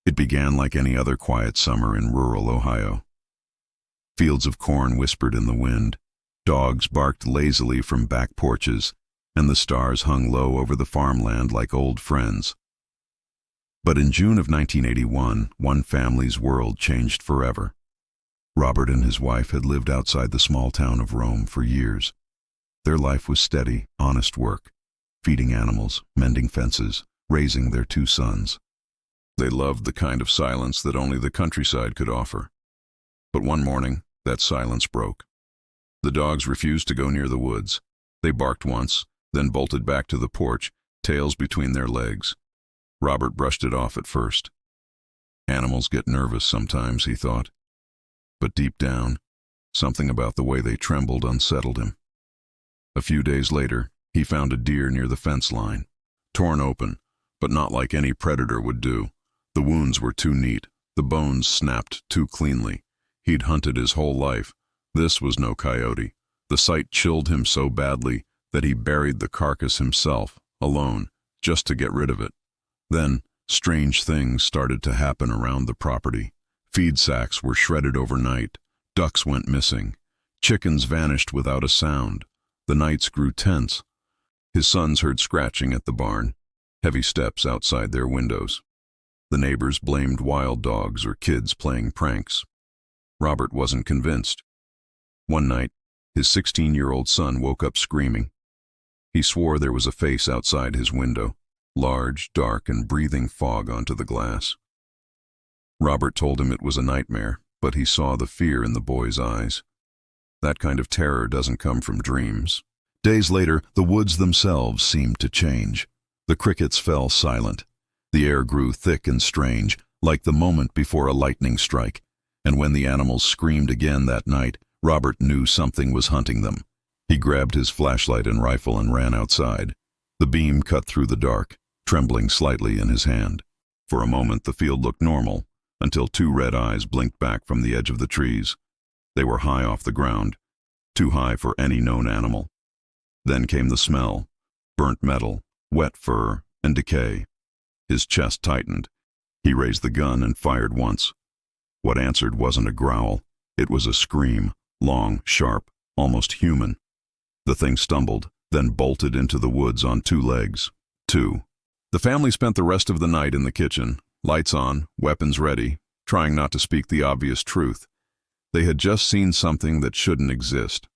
It began like any other quiet summer in rural Ohio. Fields of corn whispered in the wind, dogs barked lazily from back porches, and the stars hung low over the farmland like old friends. But in June of 1981, one family's world changed forever. Robert and his wife had lived outside the small town of Rome for years. Their life was steady, honest work, feeding animals, mending fences, raising their 2 sons. They loved the kind of silence that only the countryside could offer. But one morning, that silence broke. The dogs refused to go near the woods. They barked once, then bolted back to the porch, tails between their legs. Robert brushed it off at first. Animals get nervous sometimes, he thought. But deep down, something about the way they trembled unsettled him. A few days later, he found a deer near the fence line, torn open, but not like any predator would do. The wounds were too neat, the bones snapped too cleanly. He'd hunted his whole life. This was no coyote. The sight chilled him so badly that he buried the carcass himself, alone, just to get rid of it. Then, strange things started to happen around the property. Feed sacks were shredded overnight. Ducks went missing. Chickens vanished without a sound. The nights grew tense. His sons heard scratching at the barn, heavy steps outside their windows. The neighbors blamed wild dogs or kids playing pranks. Robert wasn't convinced. One night, his 16-year-old son woke up screaming. He swore there was a face outside his window, large, dark, and breathing fog onto the glass. Robert told him it was a nightmare, but he saw the fear in the boy's eyes. That kind of terror doesn't come from dreams. Days later, the woods themselves seemed to change. The crickets fell silent. The air grew thick and strange, like the moment before a lightning strike. And when the animals screamed again that night, Robert knew something was hunting them. He grabbed his flashlight and rifle and ran outside. The beam cut through the dark, trembling slightly in his hand. For a moment the field looked normal, until 2 red eyes blinked back from the edge of the trees. They were high off the ground, too high for any known animal. Then came the smell, burnt metal, wet fur, and decay. His chest tightened. He raised the gun and fired once. What answered wasn't a growl. It was a scream, long, sharp, almost human. The thing stumbled, then bolted into the woods on 2 legs. 2. The family spent the rest of the night in the kitchen, lights on, weapons ready, trying not to speak the obvious truth. They had just seen something that shouldn't exist.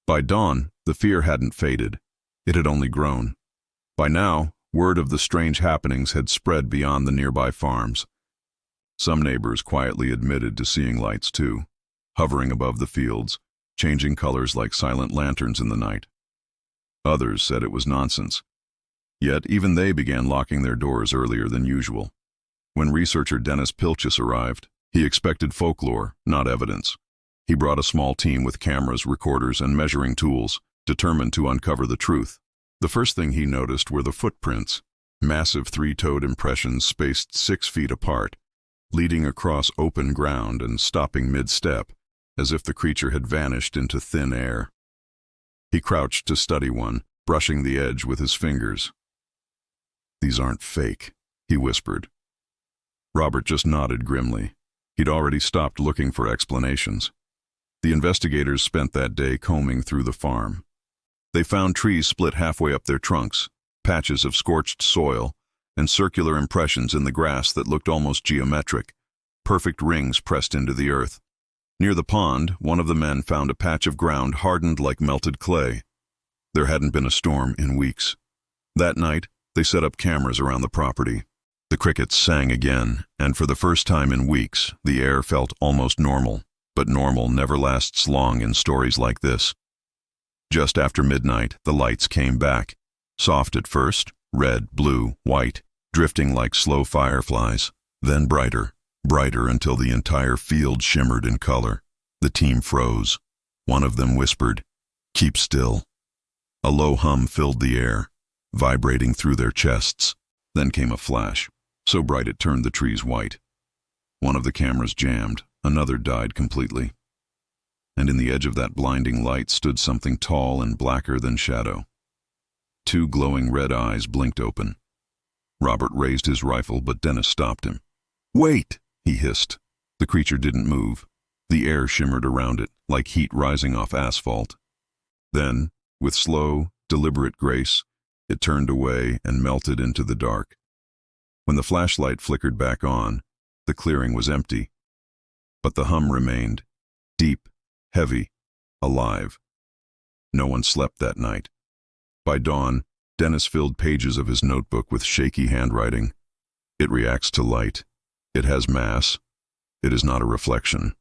By dawn, the fear hadn't faded. It had only grown. By now, word of the strange happenings had spread beyond the nearby farms. Some neighbors quietly admitted to seeing lights too, hovering above the fields, changing colors like silent lanterns in the night. Others said it was nonsense. Yet even they began locking their doors earlier than usual. When researcher Dennis Pilchis arrived, he expected folklore, not evidence. He brought a small team with cameras, recorders, and measuring tools, determined to uncover the truth. The first thing he noticed were the footprints, massive 3-toed impressions spaced 6 feet apart, leading across open ground and stopping mid-step, as if the creature had vanished into thin air. He crouched to study one, brushing the edge with his fingers. "These aren't fake," he whispered. Robert just nodded grimly. He'd already stopped looking for explanations. The investigators spent that day combing through the farm. They found trees split halfway up their trunks, patches of scorched soil, and circular impressions in the grass that looked almost geometric, perfect rings pressed into the earth. Near the pond, one of the men found a patch of ground hardened like melted clay. There hadn't been a storm in weeks. That night, they set up cameras around the property. The crickets sang again, and for the first time in weeks, the air felt almost normal. But normal never lasts long in stories like this. Just after midnight, the lights came back. Soft at first, red, blue, white, drifting like slow fireflies. Then brighter, brighter until the entire field shimmered in color. The team froze. One of them whispered, "Keep still." A low hum filled the air, vibrating through their chests. Then came a flash, so bright it turned the trees white. One of the cameras jammed, another died completely. And in the edge of that blinding light stood something tall and blacker than shadow. 2 glowing red eyes blinked open. Robert raised his rifle, but Dennis stopped him. "Wait!" he hissed. The creature didn't move. The air shimmered around it, like heat rising off asphalt. Then, with slow, deliberate grace, it turned away and melted into the dark. When the flashlight flickered back on, the clearing was empty. But the hum remained, deep, heavy, alive. No one slept that night. By dawn, Dennis filled pages of his notebook with shaky handwriting. It reacts to light. It has mass. It is not a reflection.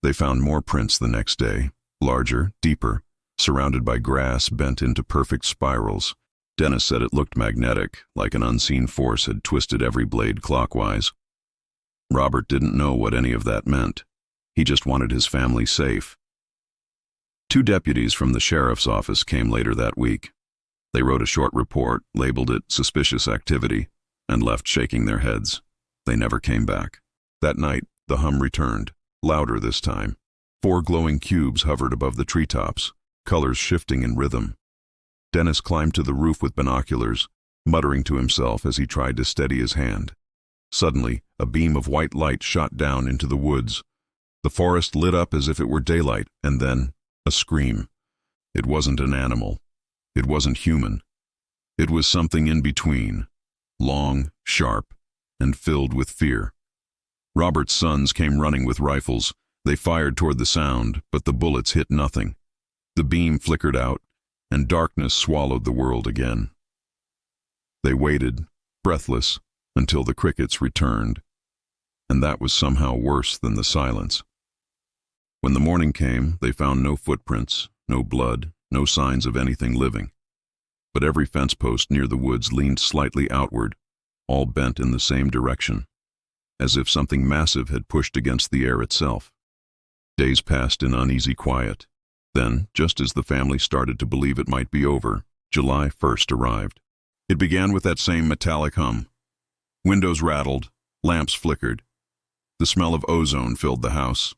They found more prints the next day, larger, deeper, surrounded by grass bent into perfect spirals. Dennis said it looked magnetic, like an unseen force had twisted every blade clockwise. Robert didn't know what any of that meant. He just wanted his family safe. 2 deputies from the sheriff's office came later that week. They wrote a short report, labeled it suspicious activity, and left shaking their heads. They never came back. That night, the hum returned, louder this time. 4 glowing cubes hovered above the treetops, colors shifting in rhythm. Dennis climbed to the roof with binoculars, muttering to himself as he tried to steady his hand. Suddenly, a beam of white light shot down into the woods. The forest lit up as if it were daylight, and then a scream. It wasn't an animal. It wasn't human. It was something in between, long, sharp, and filled with fear. Robert's sons came running with rifles. They fired toward the sound, but the bullets hit nothing. The beam flickered out, and darkness swallowed the world again. They waited, breathless, until the crickets returned, and that was somehow worse than the silence. When the morning came, they found no footprints, no blood, no signs of anything living. But every fence post near the woods leaned slightly outward, all bent in the same direction, as if something massive had pushed against the air itself. Days passed in uneasy quiet. Then, just as the family started to believe it might be over, July 1st arrived. It began with that same metallic hum. Windows rattled, lamps flickered. The smell of ozone filled the house.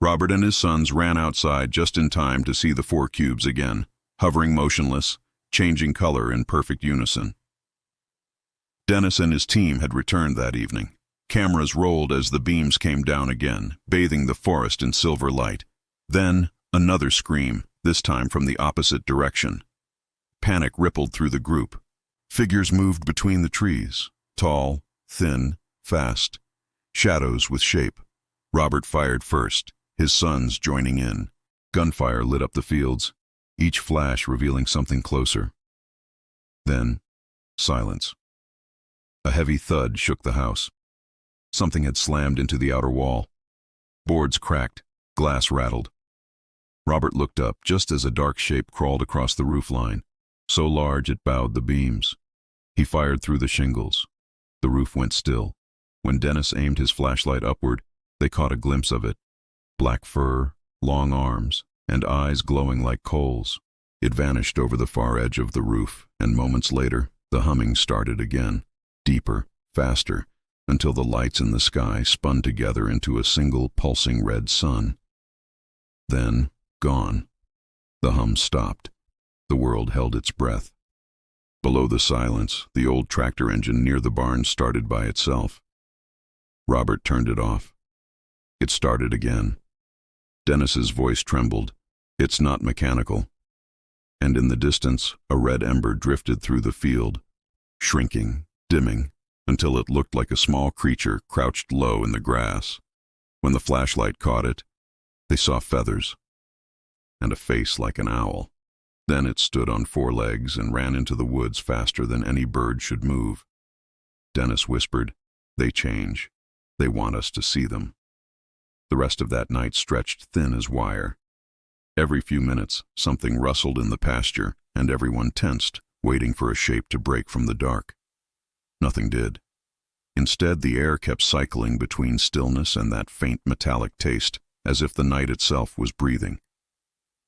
Robert and his sons ran outside just in time to see the 4 cubes again, hovering motionless, changing color in perfect unison. Dennis and his team had returned that evening. Cameras rolled as the beams came down again, bathing the forest in silver light. Then, another scream, this time from the opposite direction. Panic rippled through the group. Figures moved between the trees, tall, thin, fast, shadows with shape. Robert fired first, his sons joining in. Gunfire lit up the fields, each flash revealing something closer. Then, silence. A heavy thud shook the house. Something had slammed into the outer wall. Boards cracked, glass rattled. Robert looked up just as a dark shape crawled across the roofline, so large it bowed the beams. He fired through the shingles. The roof went still. When Dennis aimed his flashlight upward, they caught a glimpse of it. Black fur, long arms, and eyes glowing like coals. It vanished over the far edge of the roof, and moments later, the humming started again, deeper, faster, until the lights in the sky spun together into a single pulsing red sun. Then, gone. The hum stopped. The world held its breath. Below the silence, the old tractor engine near the barn started by itself. Robert turned it off. It started again. Dennis's voice trembled. "It's not mechanical." And in the distance, a red ember drifted through the field, shrinking, dimming, until it looked like a small creature crouched low in the grass. When the flashlight caught it, they saw feathers and a face like an owl. Then it stood on 4 legs and ran into the woods faster than any bird should move. Dennis whispered, "They change. They want us to see them." The rest of that night stretched thin as wire. Every few minutes, something rustled in the pasture, and everyone tensed, waiting for a shape to break from the dark. Nothing did. Instead, the air kept cycling between stillness and that faint metallic taste, as if the night itself was breathing.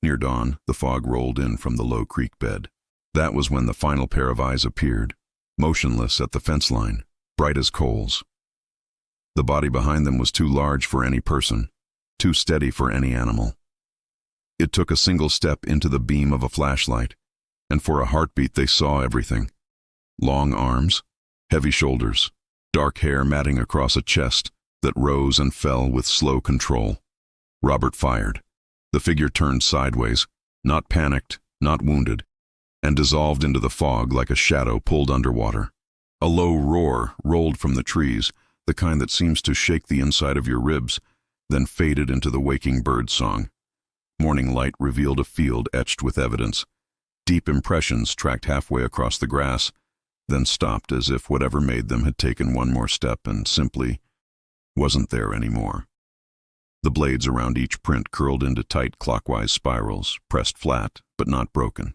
Near dawn, the fog rolled in from the low creek bed. That was when the final pair of eyes appeared, motionless at the fence line, bright as coals. The body behind them was too large for any person, too steady for any animal. It took a single step into the beam of a flashlight, and for a heartbeat they saw everything. Long arms, heavy shoulders, dark hair matting across a chest that rose and fell with slow control. Robert fired. The figure turned sideways, not panicked, not wounded, and dissolved into the fog like a shadow pulled underwater. A low roar rolled from the trees, the kind that seems to shake the inside of your ribs, then faded into the waking bird song. Morning light revealed a field etched with evidence. Deep impressions tracked halfway across the grass, then stopped as if whatever made them had taken one more step and simply wasn't there anymore. The blades around each print curled into tight clockwise spirals, pressed flat, but not broken.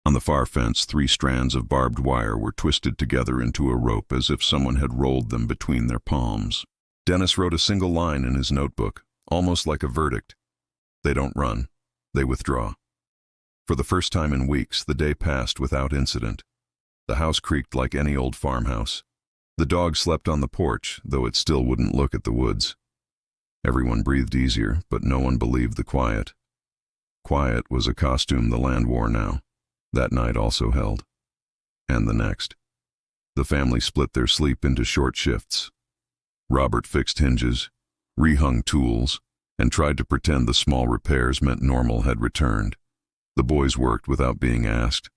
On the far fence, 3 strands of barbed wire were twisted together into a rope as if someone had rolled them between their palms. Dennis wrote a single line in his notebook, almost like a verdict. They don't run, they withdraw. For the first time in weeks, the day passed without incident. The house creaked like any old farmhouse. The dog slept on the porch, though it still wouldn't look at the woods. Everyone breathed easier, but no one believed the quiet. Quiet was a costume the land wore now. That night also held. And the next. The family split their sleep into short shifts. Robert fixed hinges, rehung tools, and tried to pretend the small repairs meant normal had returned. The boys worked without being asked.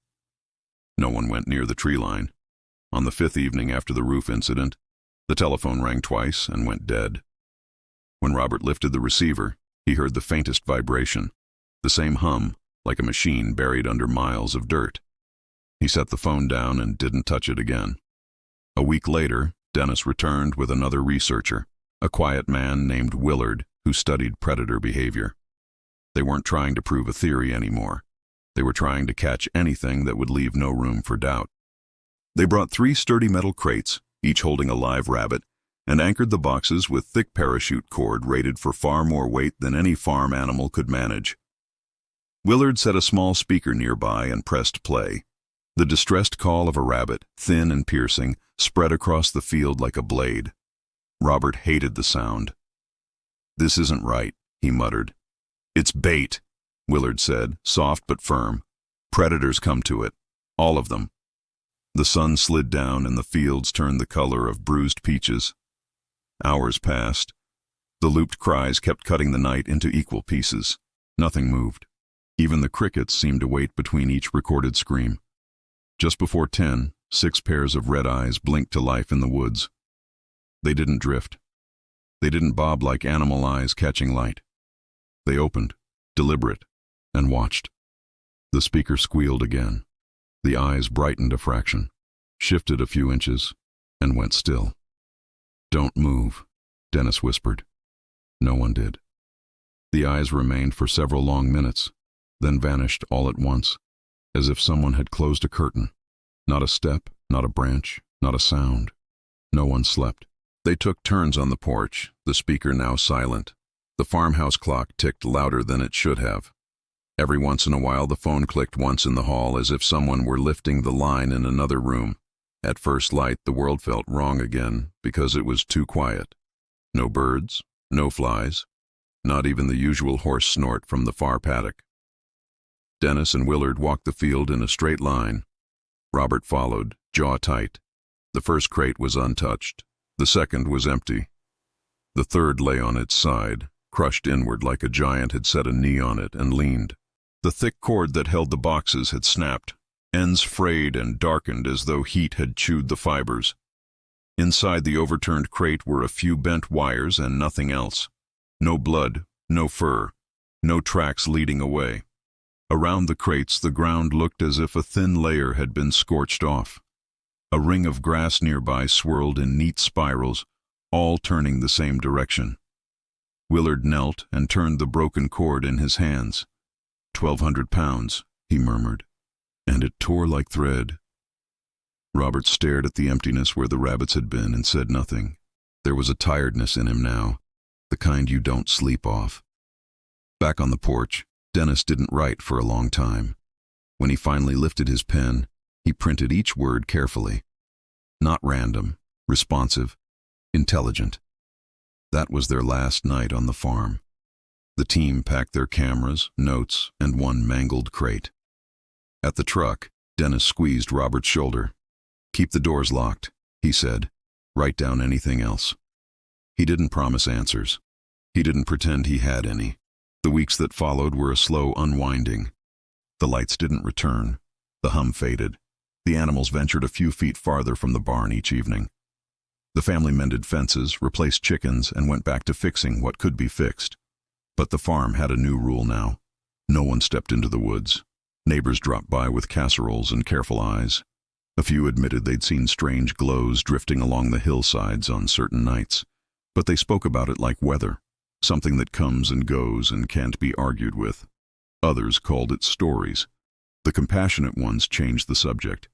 No one went near the tree line. On the 5th evening after the roof incident, the telephone rang twice and went dead. When Robert lifted the receiver, he heard the faintest vibration, the same hum, like a machine buried under miles of dirt. He set the phone down and didn't touch it again. A week later, Dennis returned with another researcher, a quiet man named Willard who studied predator behavior. They weren't trying to prove a theory anymore. They were trying to catch anything that would leave no room for doubt. They brought 3 sturdy metal crates, each holding a live rabbit, and anchored the boxes with thick parachute cord rated for far more weight than any farm animal could manage. Willard set a small speaker nearby and pressed play. The distressed call of a rabbit, thin and piercing, spread across the field like a blade. Robert hated the sound. "This isn't right," he muttered. "It's bait," Willard said, soft but firm. "Predators come to it. All of them." The sun slid down and the fields turned the color of bruised peaches. Hours passed. The looped cries kept cutting the night into equal pieces. Nothing moved. Even the crickets seemed to wait between each recorded scream. Just before 10, 6 pairs of red eyes blinked to life in the woods. They didn't drift. They didn't bob like animal eyes catching light. They opened, deliberate, and watched. The speaker squealed again. The eyes brightened a fraction, shifted a few inches, and went still. "Don't move," Dennis whispered. No one did. The eyes remained for several long minutes, then vanished all at once, as if someone had closed a curtain. Not a step, not a branch, not a sound. No one slept. They took turns on the porch, the speaker now silent. The farmhouse clock ticked louder than it should have. Every once in a while the phone clicked once in the hall as if someone were lifting the line in another room. At first light the world felt wrong again because it was too quiet. No birds, no flies, not even the usual horse snort from the far paddock. Dennis and Willard walked the field in a straight line. Robert followed, jaw tight. The first crate was untouched. The second was empty. The third lay on its side, crushed inward like a giant had set a knee on it and leaned. The thick cord that held the boxes had snapped, ends frayed and darkened as though heat had chewed the fibers. Inside the overturned crate were a few bent wires and nothing else. No blood, no fur, no tracks leading away. Around the crates the ground looked as if a thin layer had been scorched off. A ring of grass nearby swirled in neat spirals, all turning the same direction. Willard knelt and turned the broken cord in his hands. 1,200 pounds, he murmured, and it tore like thread. Robert stared at the emptiness where the rabbits had been and said nothing. There was a tiredness in him now, the kind you don't sleep off. Back on the porch, Dennis didn't write for a long time. When he finally lifted his pen, he printed each word carefully. Not random, responsive, intelligent. That was their last night on the farm. The team packed their cameras, notes, and one mangled crate. At the truck, Dennis squeezed Robert's shoulder. "Keep the doors locked," he said. Write down anything else. He didn't promise answers. He didn't pretend he had any. The weeks that followed were a slow unwinding. The lights didn't return. The hum faded. The animals ventured a few feet farther from the barn each evening. The family mended fences, replaced chickens, and went back to fixing what could be fixed. But the farm had a new rule now. No one stepped into the woods. Neighbors dropped by with casseroles and careful eyes. A few admitted they'd seen strange glows drifting along the hillsides on certain nights, but they spoke about it like weather, something that comes and goes and can't be argued with. Others called it stories. The compassionate ones changed the subject.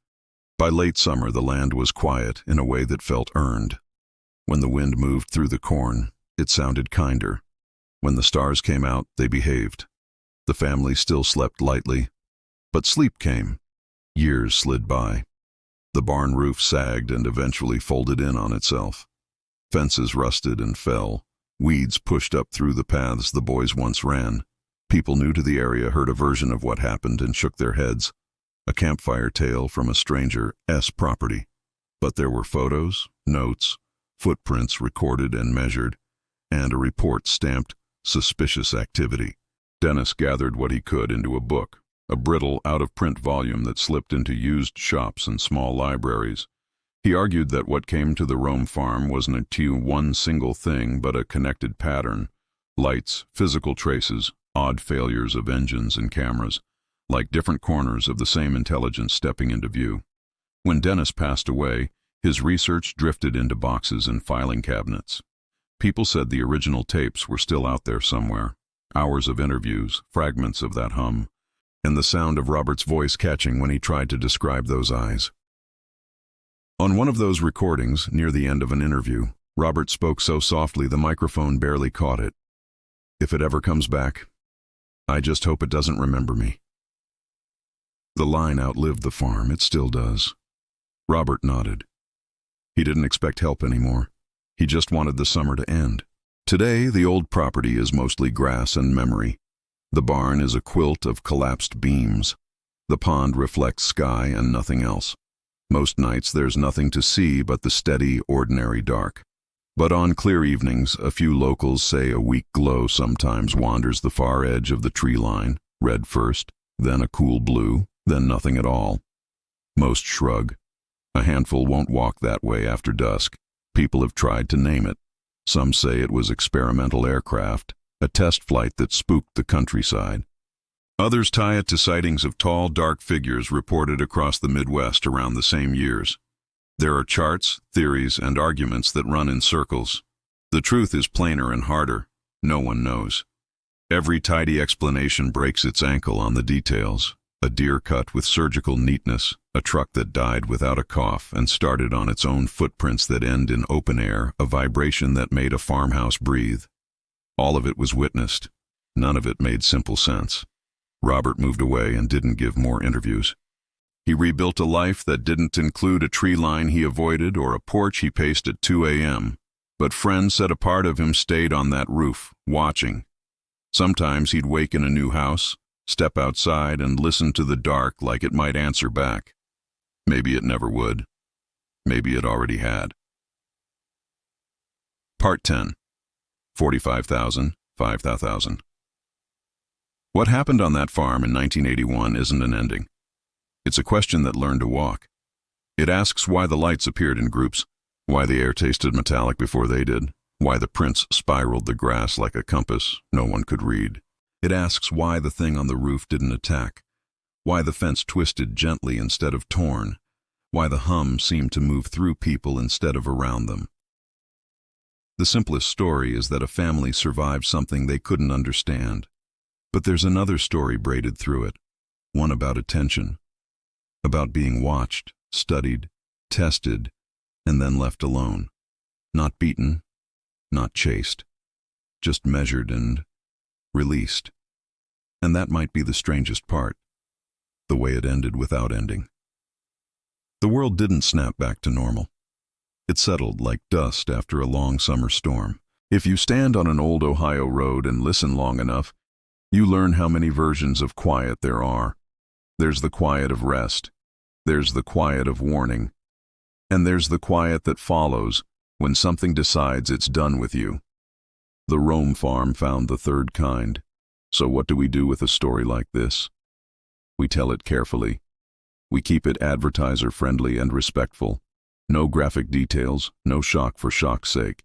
By late summer, the land was quiet in a way that felt earned. When the wind moved through the corn, it sounded kinder. When the stars came out, they behaved. The family still slept lightly, but sleep came. Years slid by. The barn roof sagged and eventually folded in on itself. Fences rusted and fell. Weeds pushed up through the paths the boys once ran. People new to the area heard a version of what happened and shook their heads. A campfire tale from a stranger's property. But there were photos, notes, footprints recorded and measured, and a report stamped suspicious activity. Dennis gathered what he could into a book, a brittle, out-of-print volume that slipped into used shops and small libraries. He argued that what came to the Rome farm wasn't one single thing, but a connected pattern. Lights, physical traces, odd failures of engines and cameras, like different corners of the same intelligence stepping into view. When Dennis passed away, his research drifted into boxes and filing cabinets. People said the original tapes were still out there somewhere. Hours of interviews, fragments of that hum, and the sound of Robert's voice catching when he tried to describe those eyes. On one of those recordings, near the end of an interview, Robert spoke so softly the microphone barely caught it. "If it ever comes back, I just hope it doesn't remember me." The line outlived the farm, it still does. Robert nodded. He didn't expect help anymore. He just wanted the summer to end. Today, the old property is mostly grass and memory. The barn is a quilt of collapsed beams. The pond reflects sky and nothing else. Most nights there's nothing to see but the steady, ordinary dark. But on clear evenings, a few locals say a weak glow sometimes wanders the far edge of the tree line, red first, then a cool blue, then nothing at all. Most shrug. A handful won't walk that way after dusk. People have tried to name it. Some say it was experimental aircraft, a test flight that spooked the countryside. Others tie it to sightings of tall, dark figures reported across the Midwest around the same years. There are charts, theories, and arguments that run in circles. The truth is plainer and harder. No one knows. Every tidy explanation breaks its ankle on the details. A deer cut with surgical neatness, a truck that died without a cough and started on its own footprints that end in open air, a vibration that made a farmhouse breathe. All of it was witnessed. None of it made simple sense. Robert moved away and didn't give more interviews. He rebuilt a life that didn't include a tree line he avoided or a porch he paced at 2 a.m. But friends said a part of him stayed on that roof, watching. Sometimes he'd wake in a new house, step outside and listen to the dark like it might answer back. Maybe it never would. Maybe it already had. Part 10. 45,000, 5,000. What happened on that farm in 1981 isn't an ending. It's a question that learned to walk. It asks why the lights appeared in groups, why the air tasted metallic before they did, why the prints spiraled the grass like a compass no one could read. It asks why the thing on the roof didn't attack, why the fence twisted gently instead of torn, why the hum seemed to move through people instead of around them. The simplest story is that a family survived something they couldn't understand. But there's another story braided through it, one about attention, about being watched, studied, tested, and then left alone. Not beaten, not chased, just measured and released. And that might be the strangest part, the way it ended without ending. The world didn't snap back to normal. It settled like dust after a long summer storm. If you stand on an old Ohio road and listen long enough, you learn how many versions of quiet there are. There's the quiet of rest, there's the quiet of warning, and there's the quiet that follows when something decides it's done with you. The Rome farm found the third kind. So what do we do with a story like this? We tell it carefully. We keep it advertiser-friendly and respectful. No graphic details, no shock for shock's sake.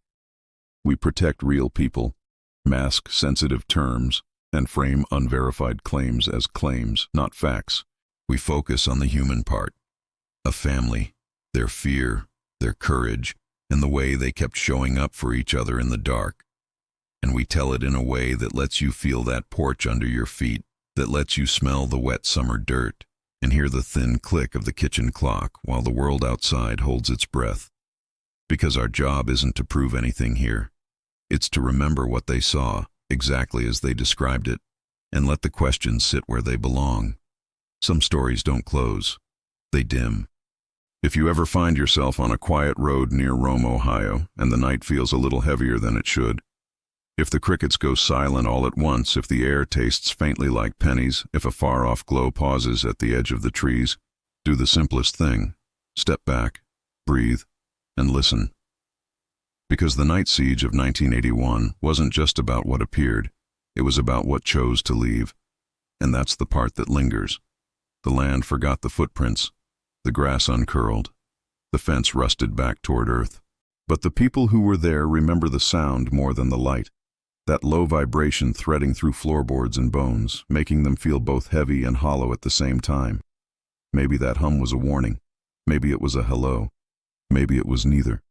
We protect real people, mask sensitive terms, and frame unverified claims as claims, not facts. We focus on the human part. A family, their fear, their courage, and the way they kept showing up for each other in the dark. And we tell it in a way that lets you feel that porch under your feet, that lets you smell the wet summer dirt, and hear the thin click of the kitchen clock while the world outside holds its breath. Because our job isn't to prove anything here. It's to remember what they saw, exactly as they described it, and let the questions sit where they belong. Some stories don't close. They dim. If you ever find yourself on a quiet road near Rome, Ohio, and the night feels a little heavier than it should, if the crickets go silent all at once, if the air tastes faintly like pennies, if a far-off glow pauses at the edge of the trees, do the simplest thing. Step back, breathe, and listen. Because the night siege of 1981 wasn't just about what appeared, it was about what chose to leave. And that's the part that lingers. The land forgot the footprints, the grass uncurled, the fence rusted back toward earth. But the people who were there remember the sound more than the light. That low vibration threading through floorboards and bones, making them feel both heavy and hollow at the same time. Maybe that hum was a warning. Maybe it was a hello. Maybe it was neither.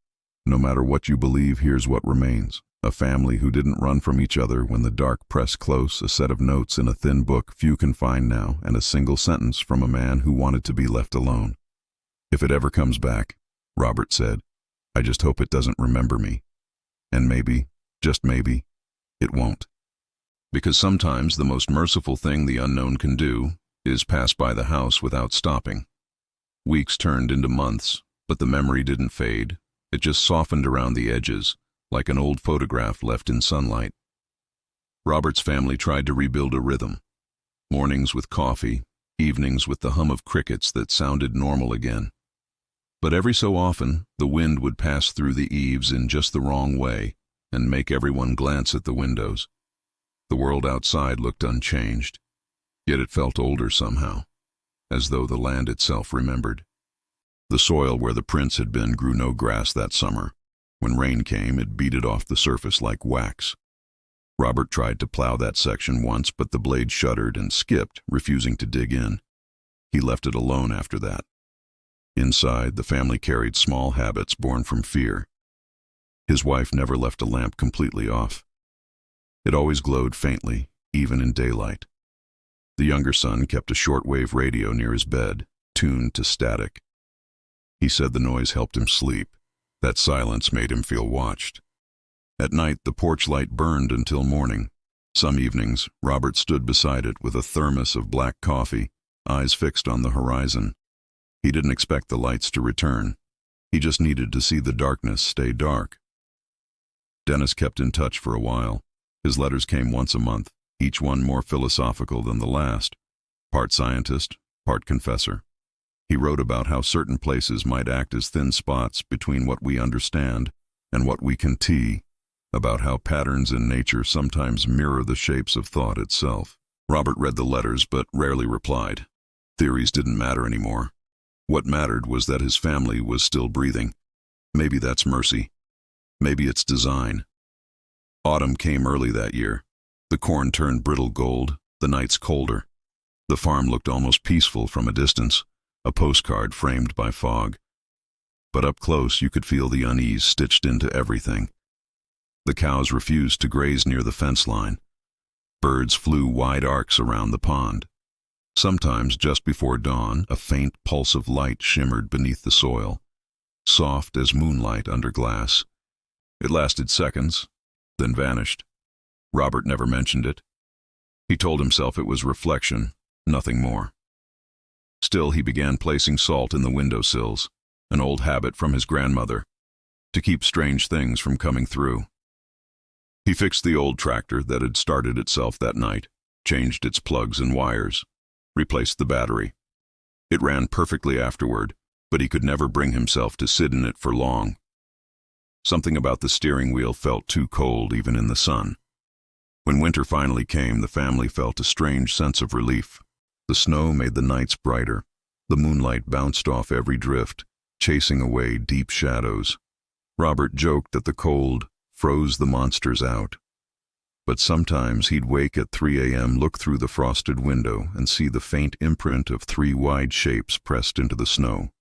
No matter what you believe, here's what remains. A family who didn't run from each other when the dark pressed close, a set of notes in a thin book few can find now, and a single sentence from a man who wanted to be left alone. If it ever comes back, Robert said, I just hope it doesn't remember me. And maybe, just maybe, it won't. Because sometimes the most merciful thing the unknown can do is pass by the house without stopping. Weeks turned into months, but the memory didn't fade. It just softened around the edges, like an old photograph left in sunlight. Robert's family tried to rebuild a rhythm. Mornings with coffee, evenings with the hum of crickets that sounded normal again. But every so often, the wind would pass through the eaves in just the wrong way and make everyone glance at the windows. The world outside looked unchanged, yet it felt older somehow, as though the land itself remembered. The soil where the prints had been grew no grass that summer. When rain came, it beat it off the surface like wax. Robert tried to plow that section once, but the blade shuddered and skipped, refusing to dig in. He left it alone after that. Inside, the family carried small habits born from fear. His wife never left a lamp completely off. It always glowed faintly, even in daylight. The younger son kept a shortwave radio near his bed, tuned to static. He said the noise helped him sleep. That silence made him feel watched. At night, the porch light burned until morning. Some evenings, Robert stood beside it with a thermos of black coffee, eyes fixed on the horizon. He didn't expect the lights to return. He just needed to see the darkness stay dark. Dennis kept in touch for a while. His letters came once a month, each one more philosophical than the last. Part scientist, part confessor. He wrote about how certain places might act as thin spots between what we understand and what we can see, about how patterns in nature sometimes mirror the shapes of thought itself. Robert read the letters but rarely replied. Theories didn't matter anymore. What mattered was that his family was still breathing. Maybe that's mercy. Maybe it's design. Autumn came early that year. The corn turned brittle gold, the nights colder. The farm looked almost peaceful from a distance, a postcard framed by fog. But up close you could feel the unease stitched into everything. The cows refused to graze near the fence line. Birds flew wide arcs around the pond. Sometimes, just before dawn, a faint pulse of light shimmered beneath the soil, soft as moonlight under glass. It lasted seconds, then vanished. Robert never mentioned it. He told himself it was reflection, nothing more. Still, he began placing salt in the windowsills, an old habit from his grandmother, to keep strange things from coming through. He fixed the old tractor that had started itself that night, changed its plugs and wires, replaced the battery. It ran perfectly afterward, but he could never bring himself to sit in it for long. Something about the steering wheel felt too cold even in the sun. When winter finally came, the family felt a strange sense of relief. The snow made the nights brighter. The moonlight bounced off every drift, chasing away deep shadows. Robert joked that the cold froze the monsters out. But sometimes he'd wake at 3 a.m., look through the frosted window, and see the faint imprint of 3 wide shapes pressed into the snow.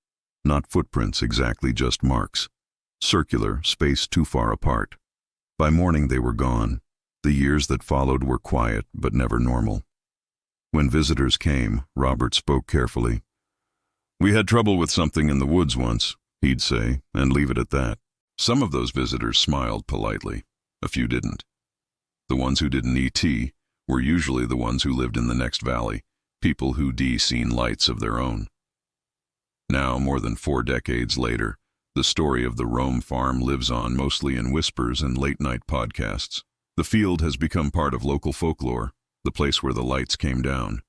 Not footprints exactly, just marks. Circular, spaced too far apart. By morning they were gone. The years that followed were quiet, but never normal. When visitors came, Robert spoke carefully. "We had trouble with something in the woods once," he'd say, and leave it at that. Some of those visitors smiled politely. A few didn't. The ones who didn't ET were usually the ones who lived in the next valley, people who'd seen lights of their own. Now, more than 4 decades later, the story of the Rome farm lives on, mostly in whispers and late-night podcasts. The field has become part of local folklore, the place where the lights came down.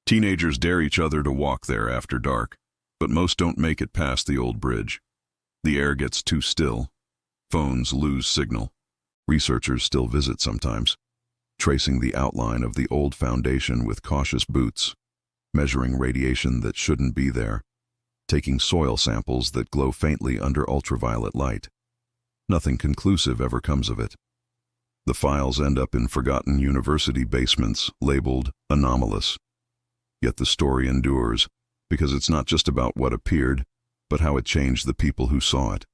Teenagers dare each other to walk there after dark, but most don't make it past the old bridge. The air gets too still. Phones lose signal. Researchers still visit sometimes, tracing the outline of the old foundation with cautious boots, measuring radiation that shouldn't be there, taking soil samples that glow faintly under ultraviolet light. Nothing conclusive ever comes of it. The files end up in forgotten university basements, labeled anomalous. Yet the story endures, because it's not just about what appeared, but how it changed the people who saw it.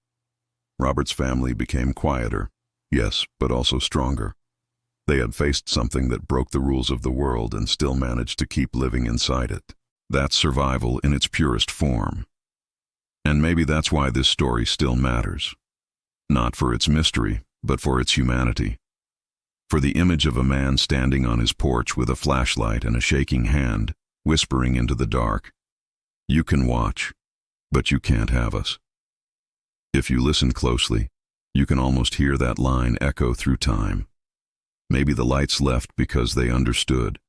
Robert's family became quieter, yes, but also stronger. They had faced something that broke the rules of the world and still managed to keep living inside it. That's survival in its purest form. And maybe that's why this story still matters. Not for its mystery, but for its humanity. For the image of a man standing on his porch with a flashlight and a shaking hand, whispering into the dark, "You can watch, but you can't have us." If you listen closely, you can almost hear that line echo through time. Maybe the lights left because they understood,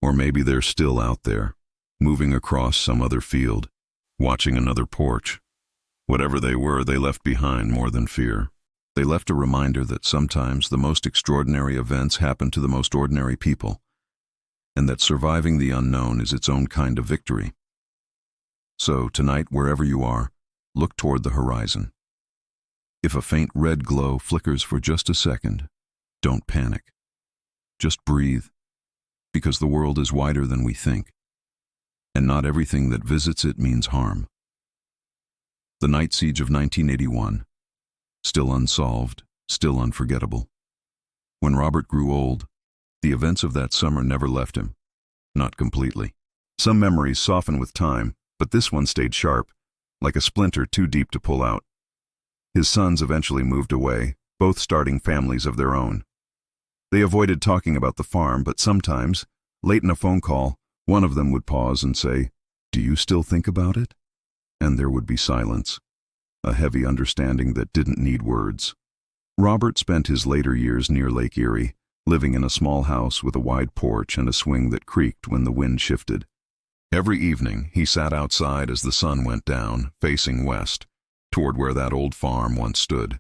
or maybe they're still out there, moving across some other field, watching another porch. Whatever they were, they left behind more than fear. They left a reminder that sometimes the most extraordinary events happen to the most ordinary people, and that surviving the unknown is its own kind of victory. So, tonight, wherever you are, look toward the horizon. If a faint red glow flickers for just a second, don't panic. Just breathe, because the world is wider than we think, and not everything that visits it means harm. The night siege of 1981, still unsolved, still unforgettable. When Robert grew old, the events of that summer never left him. Not completely. Some memories soften with time, but this one stayed sharp, like a splinter too deep to pull out. His sons eventually moved away, both starting families of their own. They avoided talking about the farm, but sometimes, late in a phone call, one of them would pause and say, "Do you still think about it?" And there would be silence, a heavy understanding that didn't need words. Robert spent his later years near Lake Erie, living in a small house with a wide porch and a swing that creaked when the wind shifted. Every evening, he sat outside as the sun went down, facing west, toward where that old farm once stood.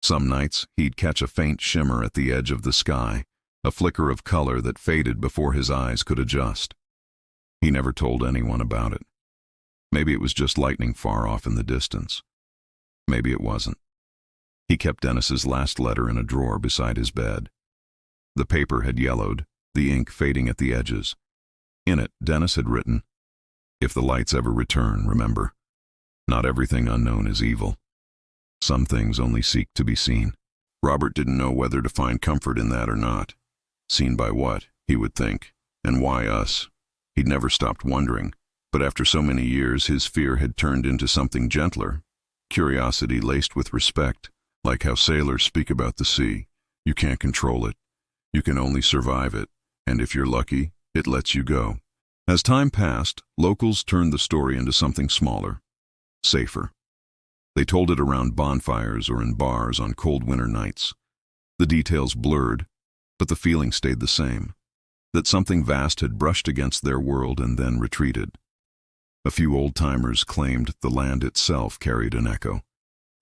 Some nights, he'd catch a faint shimmer at the edge of the sky, a flicker of color that faded before his eyes could adjust. He never told anyone about it. Maybe it was just lightning far off in the distance. Maybe it wasn't. He kept Dennis's last letter in a drawer beside his bed. The paper had yellowed, the ink fading at the edges. In it, Dennis had written, "If the lights ever return, remember, not everything unknown is evil. Some things only seek to be seen." Robert didn't know whether to find comfort in that or not. Seen by what, he would think, and why us? He'd never stopped wondering, but after so many years his fear had turned into something gentler, curiosity laced with respect, like how sailors speak about the sea. You can't control it. You can only survive it, and if you're lucky, it lets you go. As time passed, locals turned the story into something smaller, safer. They told it around bonfires or in bars on cold winter nights. The details blurred, but the feeling stayed the same, that something vast had brushed against their world and then retreated. A few old-timers claimed the land itself carried an echo.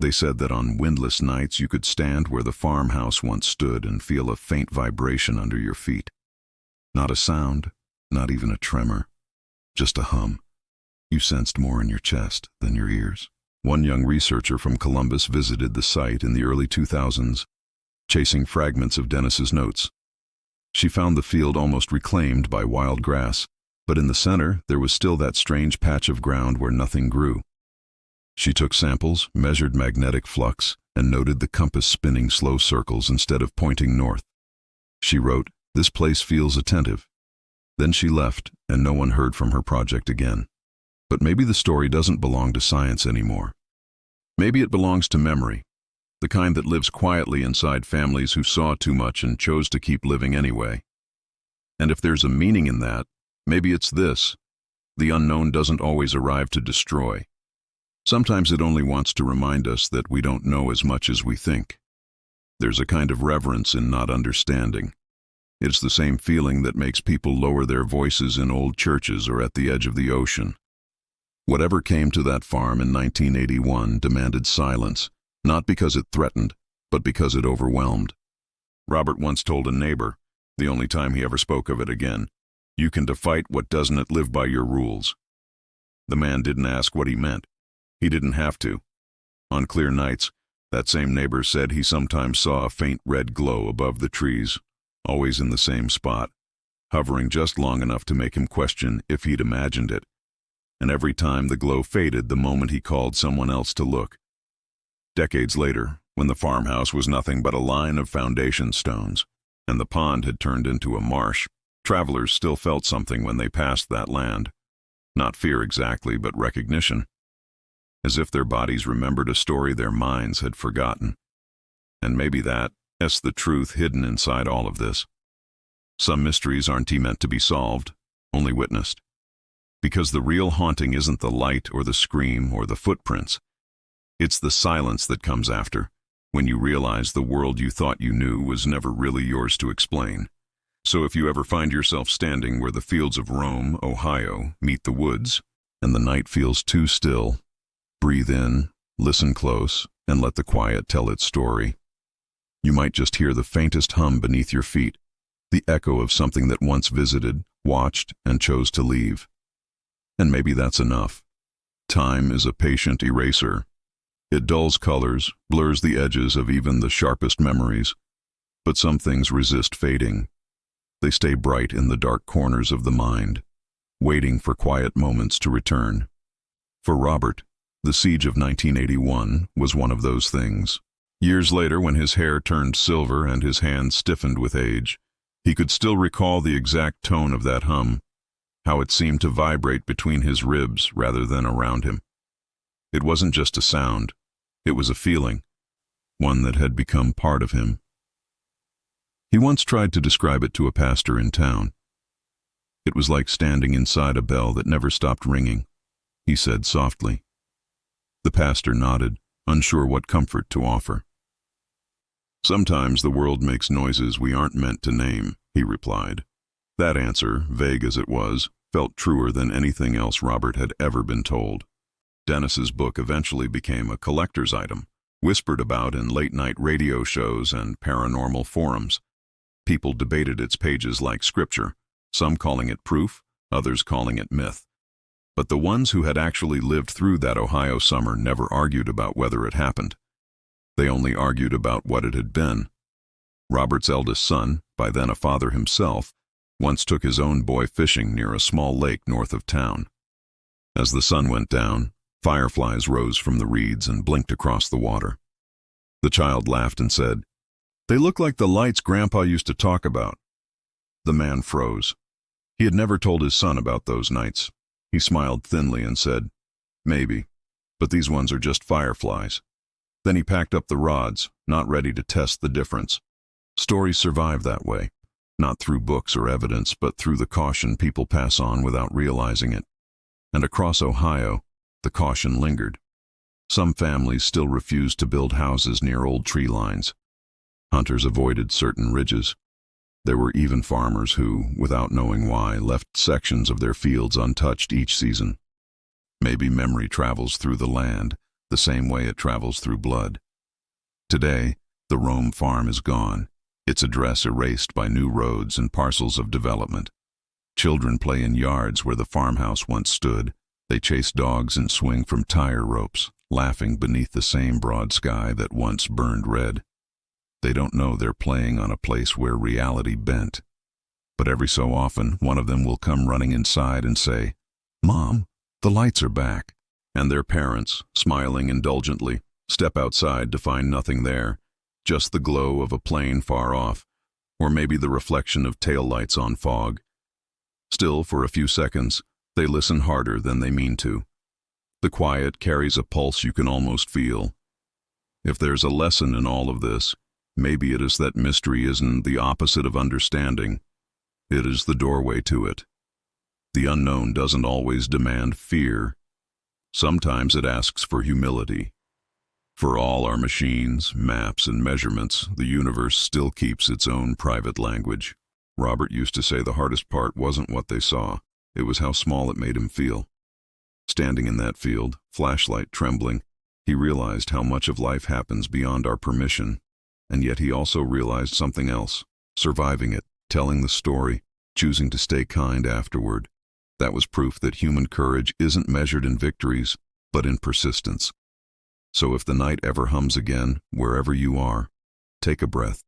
They said that on windless nights you could stand where the farmhouse once stood and feel a faint vibration under your feet. Not a sound, not even a tremor, just a hum. You sensed more in your chest than your ears. One young researcher from Columbus visited the site in the early 2000s, chasing fragments of Dennis's notes. She found the field almost reclaimed by wild grass, but in the center there was still that strange patch of ground where nothing grew. She took samples, measured magnetic flux, and noted the compass spinning slow circles instead of pointing north. She wrote, "This place feels attentive." Then she left, and no one heard from her project again. But maybe the story doesn't belong to science anymore. Maybe it belongs to memory, the kind that lives quietly inside families who saw too much and chose to keep living anyway. And if there's a meaning in that, maybe it's this: the unknown doesn't always arrive to destroy. Sometimes it only wants to remind us that we don't know as much as we think. There's a kind of reverence in not understanding. It's the same feeling that makes people lower their voices in old churches or at the edge of the ocean. Whatever came to that farm in 1981 demanded silence, not because it threatened, but because it overwhelmed. Robert once told a neighbor, the only time he ever spoke of it again, "You can fight what doesn't live by your rules." The man didn't ask what he meant. He didn't have to. On clear nights, that same neighbor said he sometimes saw a faint red glow above the trees, always in the same spot, hovering just long enough to make him question if he'd imagined it. And every time the glow faded the moment he called someone else to look. Decades later, when the farmhouse was nothing but a line of foundation stones, and the pond had turned into a marsh, travelers still felt something when they passed that land. Not fear exactly, but recognition. As if their bodies remembered a story their minds had forgotten. And maybe that's the truth hidden inside all of this. Some mysteries aren't meant to be solved, only witnessed. Because the real haunting isn't the light or the scream or the footprints. It's the silence that comes after, when you realize the world you thought you knew was never really yours to explain. So if you ever find yourself standing where the fields of Rome, Ohio, meet the woods, and the night feels too still, breathe in, listen close, and let the quiet tell its story. You might just hear the faintest hum beneath your feet, the echo of something that once visited, watched, and chose to leave. And maybe that's enough. Time is a patient eraser. It dulls colors, blurs the edges of even the sharpest memories. But some things resist fading. They stay bright in the dark corners of the mind, waiting for quiet moments to return. For Robert, the siege of 1981 was one of those things. Years later, when his hair turned silver and his hands stiffened with age, he could still recall the exact tone of that hum, how it seemed to vibrate between his ribs rather than around him. It wasn't just a sound, it was a feeling, one that had become part of him. He once tried to describe it to a pastor in town. It was like standing inside a bell that never stopped ringing, he said softly. The pastor nodded, unsure what comfort to offer. "Sometimes the world makes noises we aren't meant to name," he replied. That answer, vague as it was, felt truer than anything else Robert had ever been told. Dennis's book eventually became a collector's item, whispered about in late-night radio shows and paranormal forums. People debated its pages like scripture, some calling it proof, others calling it myth. But the ones who had actually lived through that Ohio summer never argued about whether it happened. They only argued about what it had been. Robert's eldest son, by then a father himself, once took his own boy fishing near a small lake north of town. As the sun went down, fireflies rose from the reeds and blinked across the water. The child laughed and said, "They look like the lights Grandpa used to talk about." The man froze. He had never told his son about those nights. He smiled thinly and said, "Maybe, but these ones are just fireflies." Then he packed up the rods, not ready to test the difference. Stories survive that way, not through books or evidence, but through the caution people pass on without realizing it. And across Ohio, the caution lingered. Some families still refused to build houses near old tree lines. Hunters avoided certain ridges. There were even farmers who, without knowing why, left sections of their fields untouched each season. Maybe memory travels through the land, the same way it travels through blood. Today, the Rome farm is gone, its address erased by new roads and parcels of development. Children play in yards where the farmhouse once stood. They chase dogs and swing from tire ropes, laughing beneath the same broad sky that once burned red. They don't know they're playing on a place where reality bent. But every so often, one of them will come running inside and say, "Mom, the lights are back." And their parents, smiling indulgently, step outside to find nothing there, just the glow of a plane far off, or maybe the reflection of taillights on fog. Still, for a few seconds, they listen harder than they mean to. The quiet carries a pulse you can almost feel. If there's a lesson in all of this, maybe it is that mystery isn't the opposite of understanding. It is the doorway to it. The unknown doesn't always demand fear. Sometimes it asks for humility. For all our machines, maps, and measurements, the universe still keeps its own private language. Robert used to say the hardest part wasn't what they saw, it was how small it made him feel. Standing in that field, flashlight trembling, he realized how much of life happens beyond our permission, and yet he also realized something else, surviving it, telling the story, choosing to stay kind afterward. That was proof that human courage isn't measured in victories, but in persistence. So if the night ever hums again, wherever you are, take a breath.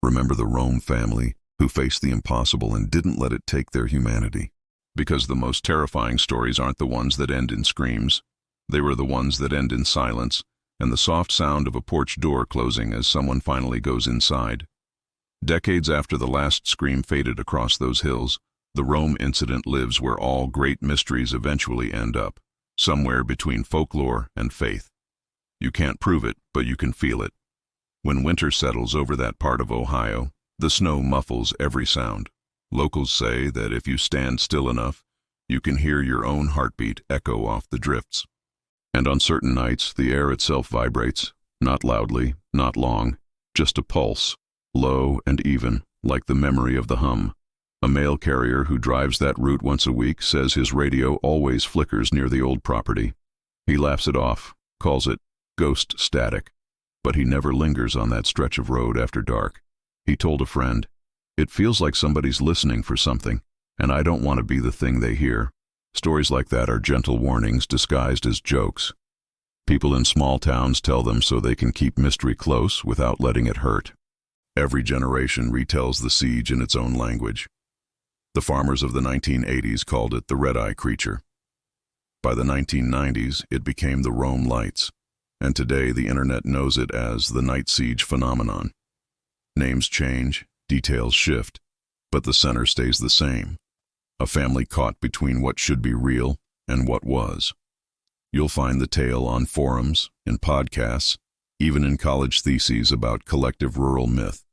Remember the Rome family, who faced the impossible and didn't let it take their humanity. Because the most terrifying stories aren't the ones that end in screams. They were the ones that end in silence, and the soft sound of a porch door closing as someone finally goes inside. Decades after the last scream faded across those hills, the Rome incident lives where all great mysteries eventually end up, somewhere between folklore and faith. You can't prove it, but you can feel it. When winter settles over that part of Ohio, the snow muffles every sound. Locals say that if you stand still enough, you can hear your own heartbeat echo off the drifts. And on certain nights, the air itself vibrates, not loudly, not long, just a pulse, low and even, like the memory of the hum. A mail carrier who drives that route once a week says his radio always flickers near the old property. He laughs it off, calls it ghost static, but he never lingers on that stretch of road after dark. He told a friend, "It feels like somebody's listening for something, and I don't want to be the thing they hear." Stories like that are gentle warnings disguised as jokes. People in small towns tell them so they can keep mystery close without letting it hurt. Every generation retells the siege in its own language. The farmers of the 1980s called it the red-eye creature. By the 1990s, it became the Rome lights, and today the internet knows it as the night siege phenomenon. Names change, details shift, but the center stays the same. A family caught between what should be real and what was. You'll find the tale on forums, in podcasts, even in college theses about collective rural myth.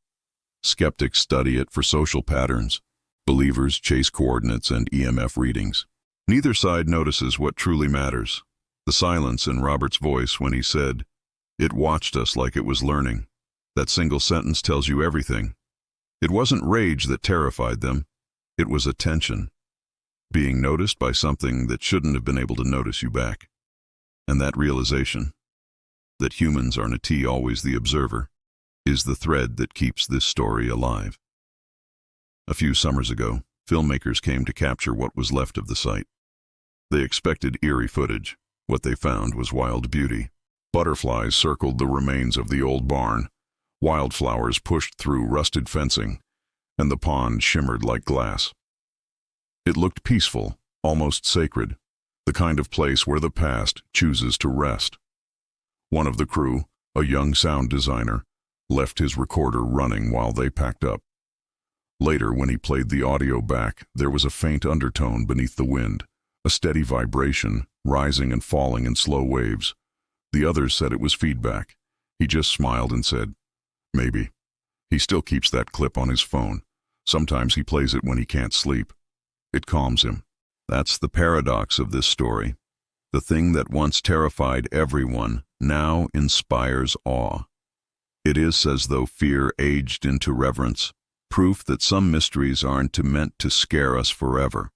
Skeptics study it for social patterns. Believers chase coordinates and EMF readings. Neither side notices what truly matters. The silence in Robert's voice when he said, "It watched us like it was learning." That single sentence tells you everything. It wasn't rage that terrified them. It was attention. Being noticed by something that shouldn't have been able to notice you back. And that realization, that humans aren't always the observer, is the thread that keeps this story alive. A few summers ago, filmmakers came to capture what was left of the site. They expected eerie footage. What they found was wild beauty. Butterflies circled the remains of the old barn. Wildflowers pushed through rusted fencing, and the pond shimmered like glass. It looked peaceful, almost sacred, the kind of place where the past chooses to rest. One of the crew, a young sound designer, left his recorder running while they packed up. Later, when he played the audio back, there was a faint undertone beneath the wind, a steady vibration, rising and falling in slow waves. The others said it was feedback. He just smiled and said, "Maybe." He still keeps that clip on his phone. Sometimes he plays it when he can't sleep. It calms him. That's the paradox of this story. The thing that once terrified everyone now inspires awe. It is as though fear aged into reverence, proof that some mysteries aren't meant to scare us forever.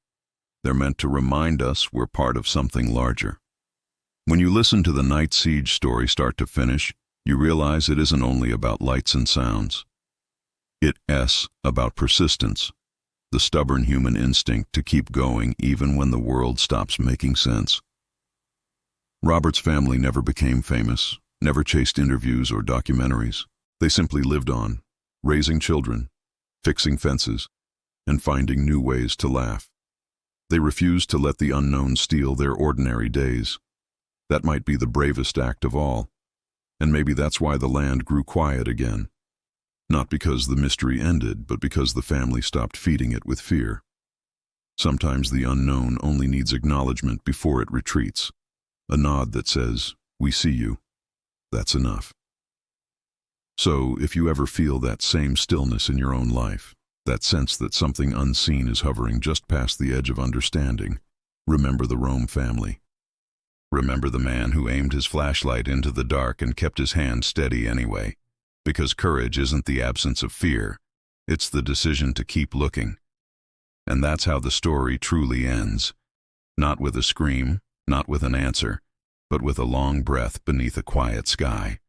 They're meant to remind us we're part of something larger. When you listen to the night siege story start to finish, you realize it isn't only about lights and sounds. It's about persistence, the stubborn human instinct to keep going even when the world stops making sense. Robert's family never became famous, never chased interviews or documentaries. They simply lived on, raising children, fixing fences, and finding new ways to laugh. They refused to let the unknown steal their ordinary days. That might be the bravest act of all, and maybe that's why the land grew quiet again. Not because the mystery ended, but because the family stopped feeding it with fear. Sometimes the unknown only needs acknowledgement before it retreats. A nod that says, "We see you." That's enough. So, if you ever feel that same stillness in your own life, that sense that something unseen is hovering just past the edge of understanding, remember the Rome family. Remember the man who aimed his flashlight into the dark and kept his hand steady anyway. Because courage isn't the absence of fear, it's the decision to keep looking. And that's how the story truly ends. Not with a scream, not with an answer, but with a long breath beneath a quiet sky.